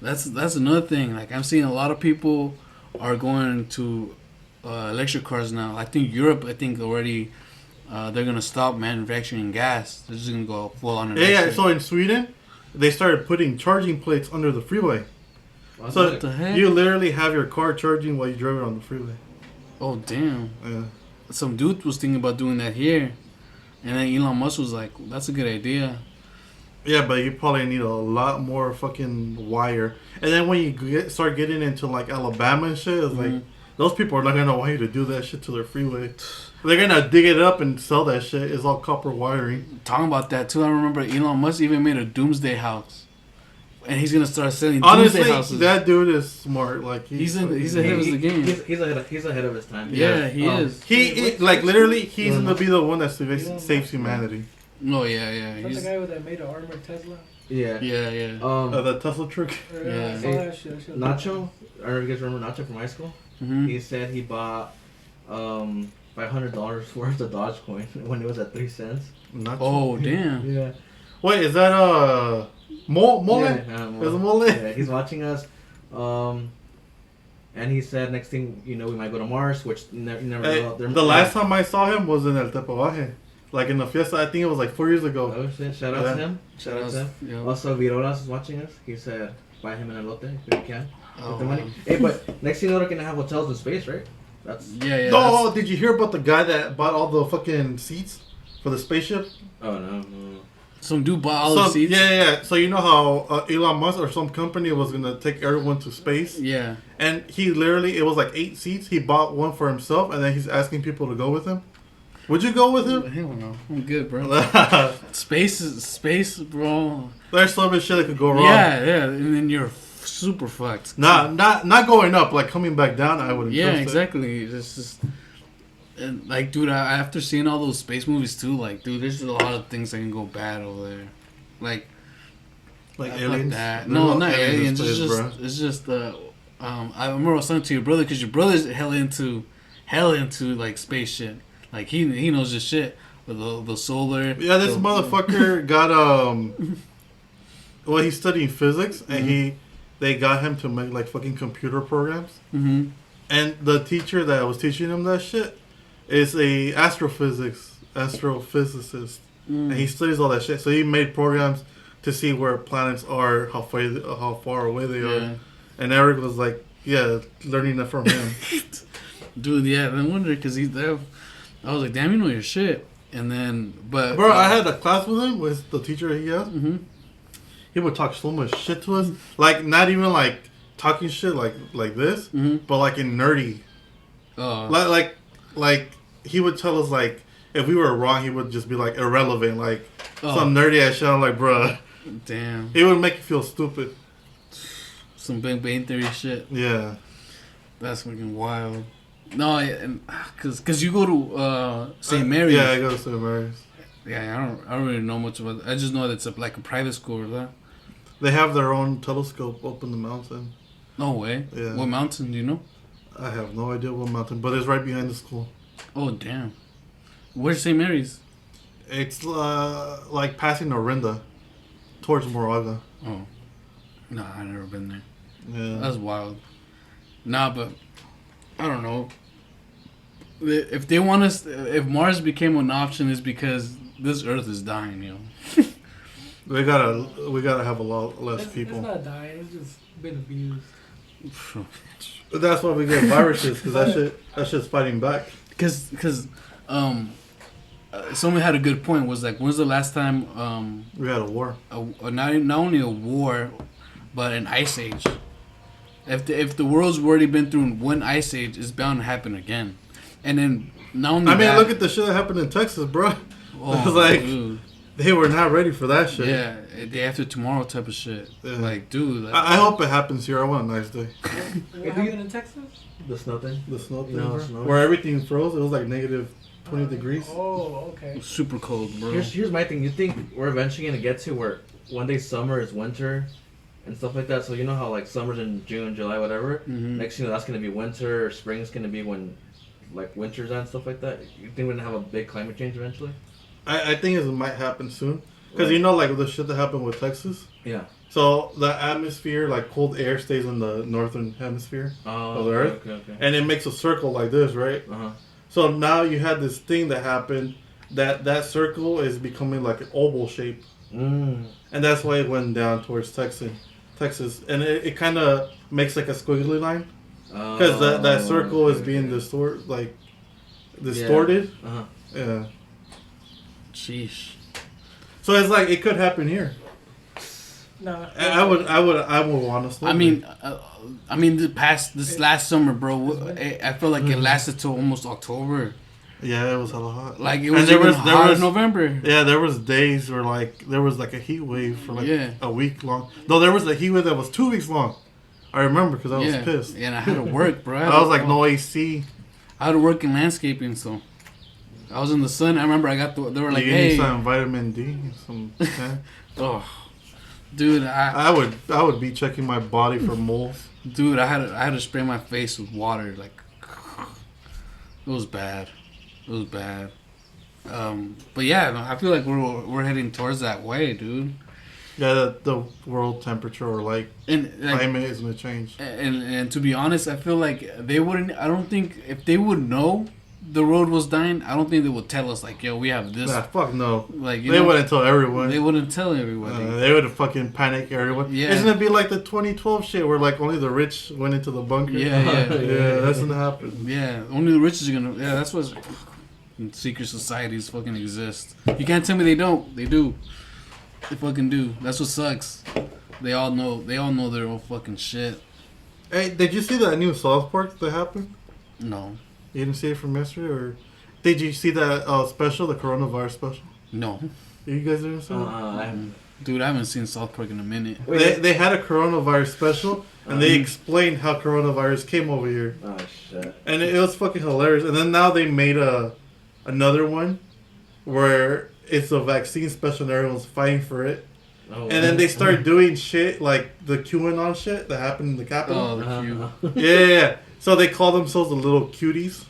that's another thing. Like I'm seeing a lot of people are going to electric cars now. I think Europe. I think already they're gonna stop manufacturing gas. They're just gonna go full on electric. Yeah. So in Sweden, they started putting charging plates under the freeway. So What the heck? you literally have your car charging while you drive it on the freeway. Oh damn! Yeah. Some dude was thinking about doing that here, and then Elon Musk was like, "That's a good idea." Yeah, but you probably need a lot more fucking wire. And then when you start getting into like Alabama and shit, it's like those people are not gonna want you to do that shit to their freeway. They're gonna dig it up and sell that shit. It's all copper wiring. Talking about that too, I remember Elon Musk even made a doomsday house, and he's gonna start selling Honestly, doomsday houses. that dude is smart. Like He's ahead of the game. He's ahead of his time. Yeah, he is. He like literally he's Elon gonna be the one that Elon saves Musk. humanity. Oh yeah. Is that the He's, guy that made an armored Tesla? Yeah. yeah. The Tesla truck. Yeah. I saw that shit. That shit was- Nacho, I don't know if you guys remember Nacho from high school. Mhm. He said he bought $500 worth of Dogecoin when it was at 3 cents. Not Oh damn. Yeah. Wait, is that Mole? Yeah, Is it Mole? yeah, he's watching us. And he said next thing you know we might go to Mars, which never Hey, know. the last time I saw him was in El Tepehuaje. Like in the fiesta, I think it was like 4 years ago. Oh shit! Shout out to him. Shout out to him. Yeah. Also, Virolas is watching us. He said buy him an elote if you can Oh, with the money. Hey, but next thing you know, they're gonna have hotels in space, right? That's Yeah. No, did you hear about the guy that bought all the fucking seats for the spaceship? oh no. Some dude bought all the seats. Yeah. So you know how Elon Musk or some company was gonna take everyone to space, Yeah. and he literally it was like 8 seats. He bought one for himself, and then he's asking people to go with him. Would you go with him? Hell no. I'm good, bro. Space, bro. There's so much shit that could go wrong. Yeah. And then you're super fucked. Not going up, like coming back down. I wouldn't. Yeah, trust it. exactly. It's just, and like, dude, after seeing all those space movies too, like, dude, there's a lot of things that can go bad over there. Like Like fuck aliens. that. There's No, no not aliens in aliens. space, It's bro. just I remember I was talking to your brother because your brother's hell into like space shit. Like he knows this shit with the solar. Yeah, this the- motherfucker got well, he's studying physics, and they got him to make like fucking computer programs. Mhm. And the teacher that was teaching him that shit is a astrophysicist, and he studies all that shit. So he made programs to see where planets are, how far away they are. And Eric was like, yeah, learning that from him. Dude, yeah, I wonder because he's there. I was like, damn, you know your shit. And then, but bro, I had a class with him with the teacher he had. Mm-hmm. He would talk so much shit to us, like not even like talking shit like this, but like in nerdy. Like he would tell us like if we were wrong, he would just be like irrelevant, like some nerdy ass shit. I'm like, bruh. Damn. It would make you feel stupid. Some Big Bang Theory shit. Yeah. That's fucking wild. No, cause you go to St. Mary's. Yeah, I go to St. Mary's. Yeah, I don't really know much about it. I just know that it's like a private school or that. They have their own telescope up in the mountain. No way. Yeah. What mountain do you know? I have no idea what mountain, but it's right behind the school. Oh damn. Where's St. Mary's? It's like passing Orinda towards Moraga. Oh. Nah, I've never been there. Yeah. That's wild. Nah, but I don't know. If they want us, if Mars became an option, is because this Earth is dying, yo. We gotta have a lot less people. It's not dying. It's just been abused. That's why we get viruses, because that shit's fighting back. Because someone had a good point. Was like, when's the last time we had a war? Not only a war, but an ice age. If the world's already been through one ice age, it's bound to happen again. And then not only look at the shit that happened in Texas, bro. Oh, it was like dude. They were not ready for that shit. Yeah, day after tomorrow type of shit. Yeah. Like, dude. Like, I hope it happens here. I want a nice day. What happened in Texas? The snow thing? The snow thing, no, snow. Where everything froze. It was like negative 20 degrees. Oh, okay. Super cold, bro. Here's my thing. You think we're eventually going to get to where one day summer is winter and stuff like that? So you know how like summer's in June, July, whatever? Mm-hmm. Next thing you know, that's going to be winter, or spring's going to be when like winter's and stuff like that. You think we're going to have a big climate change eventually? I think it might happen soon. Because you know, like the shit that happened with Texas. Yeah. So the atmosphere, like cold air, stays in the northern hemisphere of the Earth, okay. and it makes a circle like this, right? Uh-huh. So now you had this thing that happened that circle is becoming like an oval shape, and that's why it went down towards Texas, and it kind of makes like a squiggly line because that circle is being distorted. Yeah. Uh-huh. Yeah. Sheesh. So it's like it could happen here. No, I would want to. I mean, this last summer, bro. I feel like it lasted till almost October. Yeah, it was hella hot. Like it was hot in November. Yeah, there was days where there was a heat wave for a week long. No, there was a heat wave that was 2 weeks long. I remember because I was pissed. Yeah, and I had to work, bro. I was like, no AC. I had to work in landscaping, so I was in the sun. I remember they were like, hey, some vitamin D, some. Oh, dude, I would be checking my body for moles. Dude, I had to spray my face with water. Like, it was bad. It was bad. But yeah, I feel like we're heading towards that way, dude. Yeah, the world temperature or climate is gonna change. And to be honest, I feel like they wouldn't. I don't think if they would know the road was dying, I don't think they would tell us like, yo, we have this. Nah, fuck no. Like they wouldn't tell everyone. They wouldn't tell everybody. They would fucking panic everyone. Yeah. Isn't it be like the 2012 shit where like only the rich went into the bunker? Yeah. That's gonna happen. Yeah, only the rich is gonna. Yeah, that's what secret societies fucking exist. You can't tell me they don't. They do. They fucking do. That's what sucks. They all know their own fucking shit. Hey, did you see that new South Park that happened? No. You didn't see it from yesterday, or did you see that special, the coronavirus special? No. You guys didn't see it? Dude, I haven't seen South Park in a minute. They had a coronavirus special, and they explained how coronavirus came over here. Oh shit! And it was fucking hilarious. And then now they made another one where it's a vaccine special and everyone's fighting for it. Oh, and then they start doing shit like the QAnon shit that happened in the Capitol. Oh, the Q. Yeah. So they call themselves the little cuties.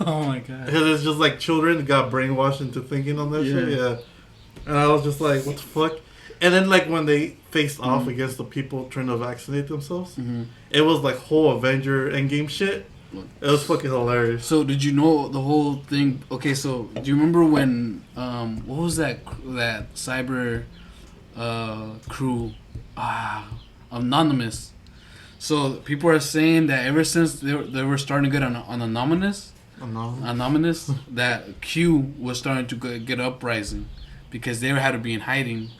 Oh my god. Because it's just like children that got brainwashed into thinking on that shit. Yeah. And I was just like, what the fuck? And then like when they faced off against the people trying to vaccinate themselves, it was like whole Avenger Endgame shit. It was fucking hilarious. So did you know the whole thing? Okay, so do you remember when what was that cyber crew? Anonymous. So people are saying that ever since they were starting to get on Anonymous, that Q was starting to get uprising because they had to be in hiding.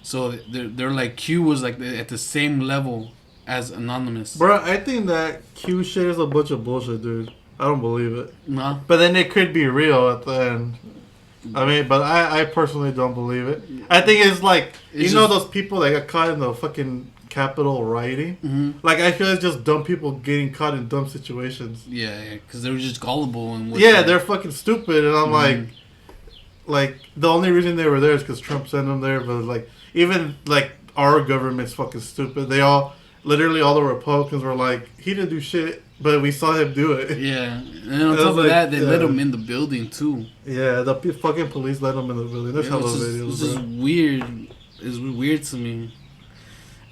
So they're like Q was like at the same level as Anonymous. Bro, I think that Q shit is a bunch of bullshit, dude. I don't believe it. No. But then it could be real at the end. I mean, but I personally don't believe it. I think it's like, you know those people that got caught in the fucking Capitol rioting? Mm-hmm. Like, I feel it's just dumb people getting caught in dumb situations. Yeah, because they were just gullible. And they're fucking stupid. And I'm like, the only reason they were there is because Trump sent them there. But, like, even, like, our government's fucking stupid. They all... Literally, all the Republicans were like, he didn't do shit, but we saw him do it. Yeah. And on top of that, they let him in the building, too. Yeah, the fucking police let him in the building. There's hella videos, It's just weird. It's weird to me.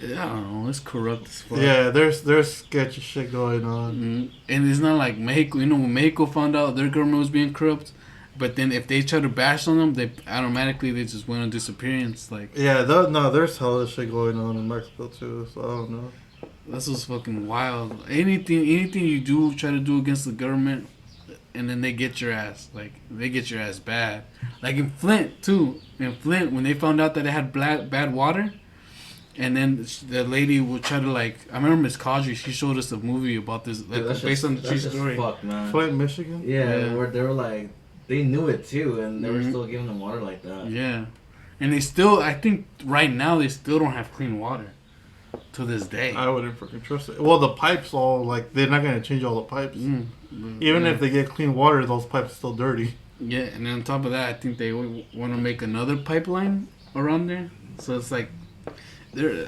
I don't know. It's corrupt as fuck. Yeah, there's sketchy shit going on. Mm-hmm. And it's not like Mexico. You know, when Mexico found out their government was being corrupt, but then if they try to bash on them, they just went on disappearance. Like, yeah, there's hella shit going on in Mexico too. So I don't know. That's what's fucking wild. Anything you do, try to do against the government, and then they get your ass. Like, they get your ass bad. Like in Flint too. In Flint, when they found out that they had bad water, and then the lady would try to like. I remember Miss Caudry. She showed us a movie about this, like, based on the true story. Fuck, man. Flint, Michigan. Yeah, where they were like, they knew it too, and they were still giving them water like that. Yeah, and they still. I think right now they still don't have clean water. To this day, I wouldn't freaking trust it. Well, the pipes all like they're not gonna change all the pipes. Even if they get clean water, those pipes are still dirty. Yeah, and then on top of that, I think they want to make another pipeline around there. So it's like they're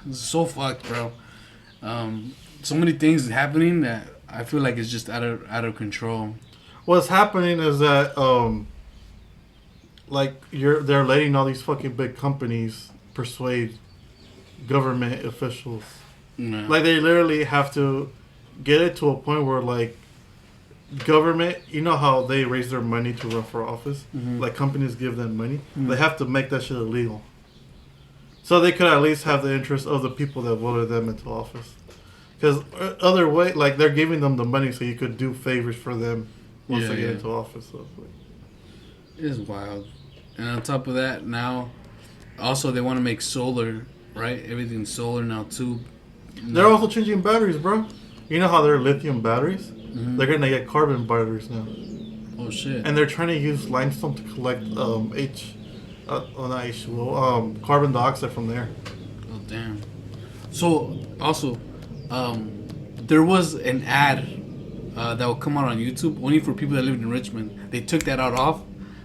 it's so fucked, bro. So many things happening that I feel like it's just out of control. What's happening is that like they're letting all these fucking big companies persuade government officials. No. Like, they literally have to get it to a point where, like, government, you know how they raise their money to run for office? Mm-hmm. Like, companies give them money. Mm-hmm. They have to make that shit illegal. So they could at least have the interest of the people that voted them into office. Because other way, like, they're giving them the money so you could do favors for them once they get into office. So, it's wild. And on top of that, now, also they want to make solar... Right, everything's solar now too. They're also changing batteries, bro. You know how they're lithium batteries? Mm-hmm. They're gonna get carbon batteries now. Oh shit! And they're trying to use limestone to collect carbon dioxide from there. Oh damn! So also, there was an ad that will come out on YouTube only for people that lived in Richmond. They took that out off.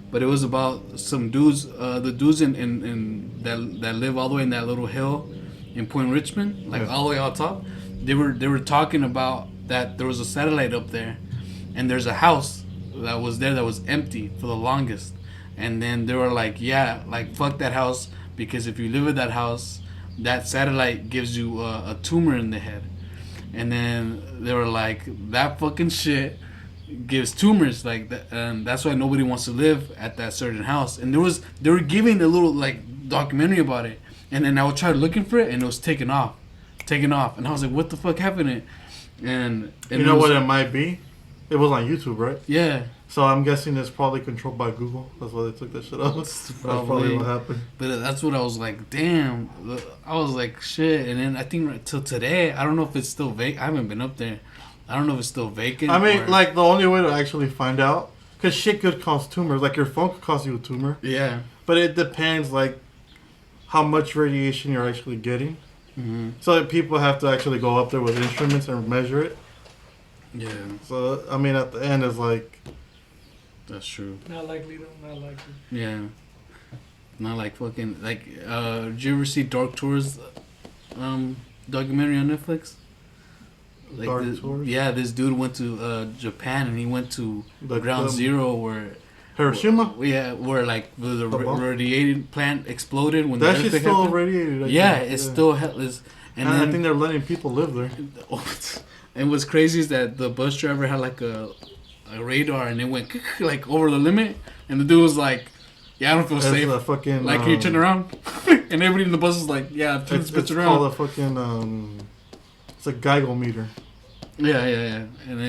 But it was about some dudes, the dudes in that live all the way in that little hill in Point Richmond, like all the way out top. They were talking about that there was a satellite up there, and there's a house that was there that was empty for the longest. And then they were like, yeah, like fuck that house, because if you live in that house, that satellite gives you a tumor in the head. And then they were like, that fucking shit gives tumors like that, and that's why nobody wants to live at that certain house. And they were giving a little like documentary about it, and then I would try looking for it, and it was taken off, and I was like, what the fuck happened? And you know what it might be? It was on YouTube, right? Yeah. So I'm guessing it's probably controlled by Google. That's why they took that shit off. That's probably what happened. But that's what I was like, damn. I was like, shit. And then I think till today, I don't know if it's still vacant. I haven't been up there. I don't know if it's still vacant. I mean, like, the only way to actually find out, because shit could cause tumors. Like, your phone could cause you a tumor. Yeah. But it depends, like, how much radiation you're actually getting. Mm-hmm. So people have to actually go up there with instruments and measure it. Yeah. So, I mean, at the end, it's like... That's true. Not likely, though. Not likely. Yeah. Not like fucking... Like, did you ever see Dark Tours documentary on Netflix? Like Tours? Yeah, this dude went to Japan, and he went to Ground Zero where Hiroshima. Where like the radiating plant exploded when that shit's the still radiated. It's still helpless. And I think they're letting people live there. And what's crazy is that the bus driver had like a radar and it went like over the limit, and the dude was like, "Yeah, I don't feel safe." A fucking, like, can you turn around? And everybody in the bus is like, "Yeah, turn this bitch around." It's called a fucking. It's a Geiger meter. Yeah, and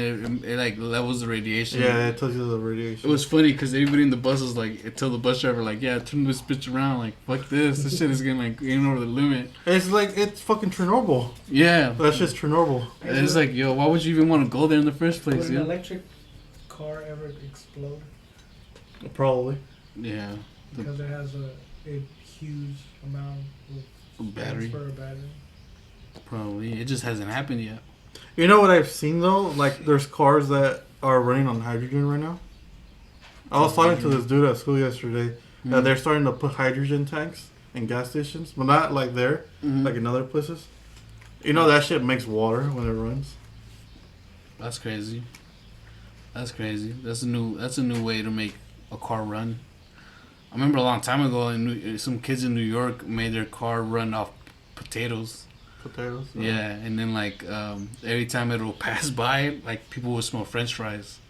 it like levels the radiation. Yeah, it tells you the radiation. It was funny because everybody in the bus was like, tell the bus driver like, "Yeah, turn this bitch around." Like, fuck this. This shit is getting like getting over the limit. It's like it's fucking Chernobyl. Yeah, that's just Chernobyl. It's like, yo, why would you even want to go there in the first place? Would an electric car ever explode? Probably. Yeah. Because it has a huge amount of battery. Probably. It just hasn't happened yet. You know what I've seen though? Like, there's cars that are running on hydrogen right now. I was talking to this dude at school yesterday that they're starting to put hydrogen tanks in gas stations, but not like there, like in other places. You know that shit makes water when it runs. That's crazy. That's crazy. That's a new way to make a car run. I remember a long time ago, some kids in New York made their car run off potatoes. Potatoes. Yeah, and then like every time it will pass by, like people would smell French fries.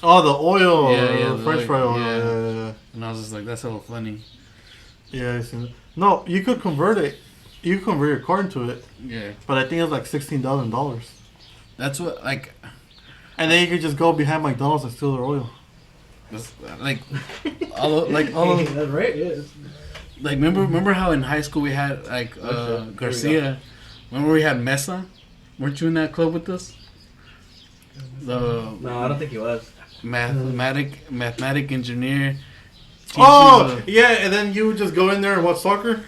Oh, the oil. Yeah, the French fry oil. Yeah. And I was just like, that's so funny. Yeah, I seen it. No, you could convert it. You could convert your car into it. Yeah. But I think it's like $16,000. That's what like. And then you could just go behind McDonald's and steal their oil. Like all that's right. Yeah. Like remember how in high school we had like Garcia. Remember we had Mesa? Weren't you in that club with us? No, I don't think he was. Mathematic engineer. Oh, yeah, and then you would just go in there and watch soccer?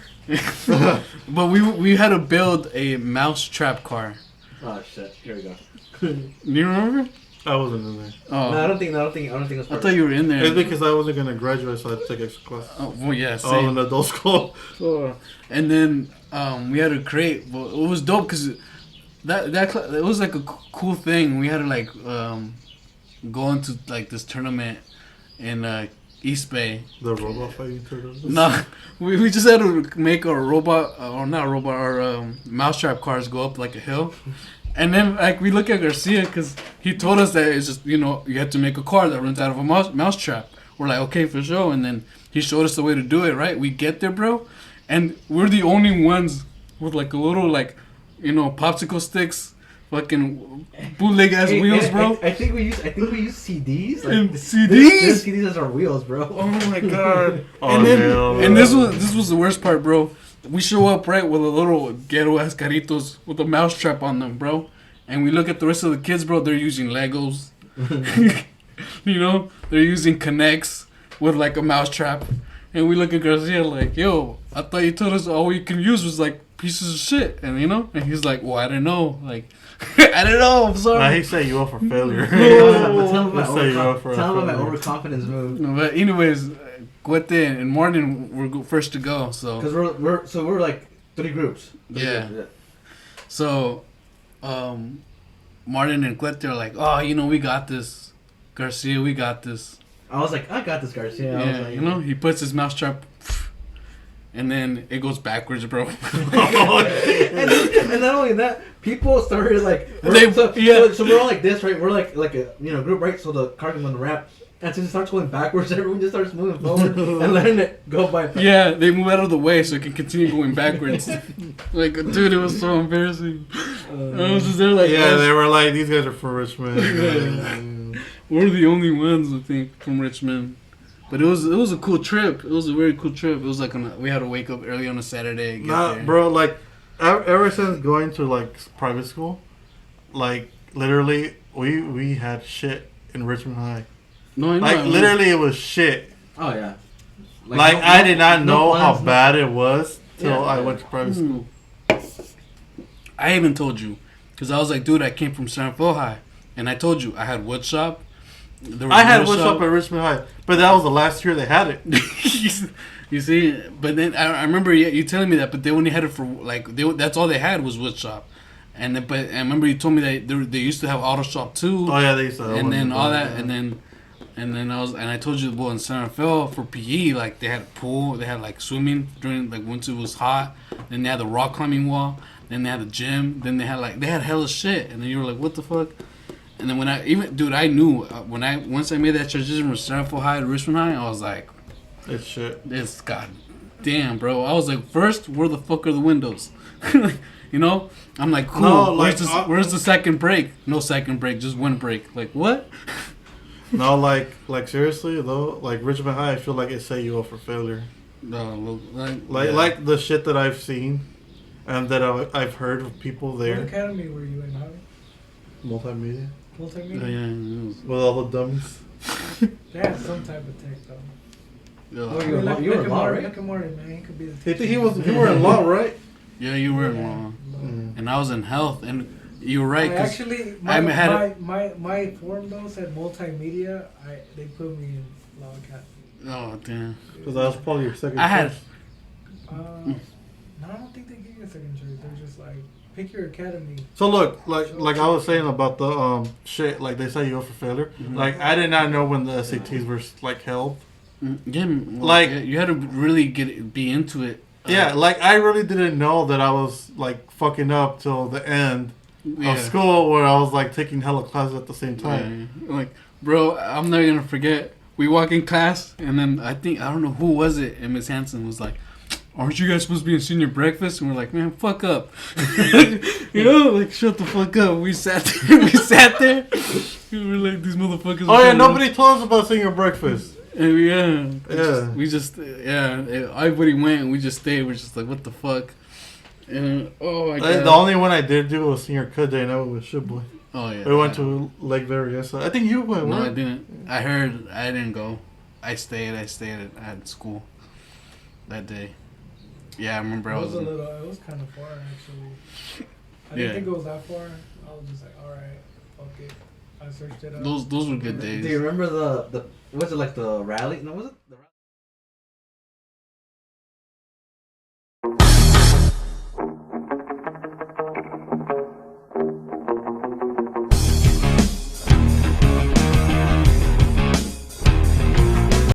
But we had to build a mousetrap car. Oh shit! Here we go. You remember? I wasn't in there. Oh. No, I don't think it was. I thought you were in there. It's because I wasn't gonna graduate, so I had to take extra classes. Oh, well, yeah, same. I was in adult school. And then we had to create. Well, it was dope because it was like a cool thing. We had to like go into like this tournament in East Bay. The robot fighting tournament. No, we just had to make our robot or not robot, our mousetrap cars go up like a hill. And then, like, we look at Garcia because he told us that it's just, you have to make a car that runs out of a mousetrap. We're like, okay, for sure. And then he showed us the way to do it, right? We get there, bro. And we're the only ones with, like, a little, like, popsicle sticks, fucking bootleg-ass wheels, bro. I think we use CDs. Like, and CDs? This CDs as our wheels, bro. Oh, my God. And this was the worst part, bro. We show up, right, with a little ghetto-ass caritos with a mousetrap on them, bro. And we look at the rest of the kids, bro. They're using Legos. They're using Connects with, like, a mousetrap. And we look at Garcia like, yo, I thought you told us all we can use was, like, pieces of shit. And, and he's like, well, I didn't know. Like, I didn't know. I'm sorry. Nah, he set you up for failure. Tell him about my overconfidence move. No, but anyways... Guete and Martin were first to go, so because we're like 3 groups. Yeah. So, Martin and Guete are like, oh, we got this, Garcia, we got this. I was like, I got this, Garcia. Yeah, I was like, he puts his mousetrap, and then it goes backwards, bro. and not only that, people started like, so we're all like this, right? We're like a group, right? So the car can on the ramp. And since it starts going backwards, everyone just starts moving forward and letting it go by. Yeah, they move out of the way so it can continue going backwards. Like, dude, it was so embarrassing. I was just there like... Yeah, they were like, these guys are from Richmond. We're the only ones, I think, from Richmond. But it was a cool trip. It was a very cool trip. It was like, we had to wake up early on a Saturday. Bro, like, ever since going to, like, private school, like, literally, we had shit in Richmond High. No, I know. Like, literally, it was shit. Oh, yeah. Like I did not know how bad it was till I went to private school. I even told you. Because I was like, dude, I came from San Rafael High. And I told you, I had woodshop. I had woodshop at Richmond High. But that was the last year they had it. You see? But then, I remember you telling me that, but they only had it for, like, that's all they had was woodshop. But I remember you told me that they used to have auto shop too. Oh, yeah, they used to have and then all that, and then I told you, well, in San Rafael for PE, like they had a pool, they had like swimming during like once it was hot. Then they had the rock climbing wall. Then they had the gym. Then they had hella shit. And then you were like, what the fuck? And then I knew once I made that transition from Stanford High to Richmond High, I was like, it's shit. This goddamn, bro. I was like, first, where the fuck are the windows? You know, I'm like, cool. No, where's the second break? No second break, just one break. Like what? No, like seriously though, like Richmond High, I feel like it set you up for failure. No, like the shit that I've seen, and that I've heard of people there. What academy were you in, Javi? Multimedia. Yeah. With all the dummies. They had some type of tech though. Oh, you were in law, right? Look at Martin, man. He could be the You think you were in law, right? Yeah, you were in law. And I was in health, and you were right. Actually, my form though said multimedia. They put me in law academy. Oh damn! Because that was probably your second. I had. choice. No, I don't think they give you a second choice. They're just like pick your academy. So look, like I was saying about the shit, like they set you up for failure. Mm-hmm. Like I did not know when the SATs were like held. Yeah, like you had to really be into it. Yeah, like I really didn't know that I was like fucking up till the end of school, where I was like taking hella classes at the same time. Yeah. Like, bro, I'm never gonna forget. We walk in class, and then I don't know who was it, and Miss Hanson was like, "Aren't you guys supposed to be in senior breakfast?" And we're like, "Man, fuck up," you know, like shut the fuck up. We sat there. We were like, these motherfuckers. Oh yeah, nobody told us about senior breakfast. And everybody went and we just stayed. We're just like, what the fuck? And oh my god. The only one I did do was senior cut day, and that was with Shit Boy. Oh yeah. We went to Lake Berryessa. I think you went. No, right? I didn't. I heard I didn't go. I stayed at school that day. Yeah, I remember. It was kind of far actually. I didn't think it was that far. I was just like, all right, fuck it. I searched it up. Those were good days. Do you remember the was it like the rally? No, was it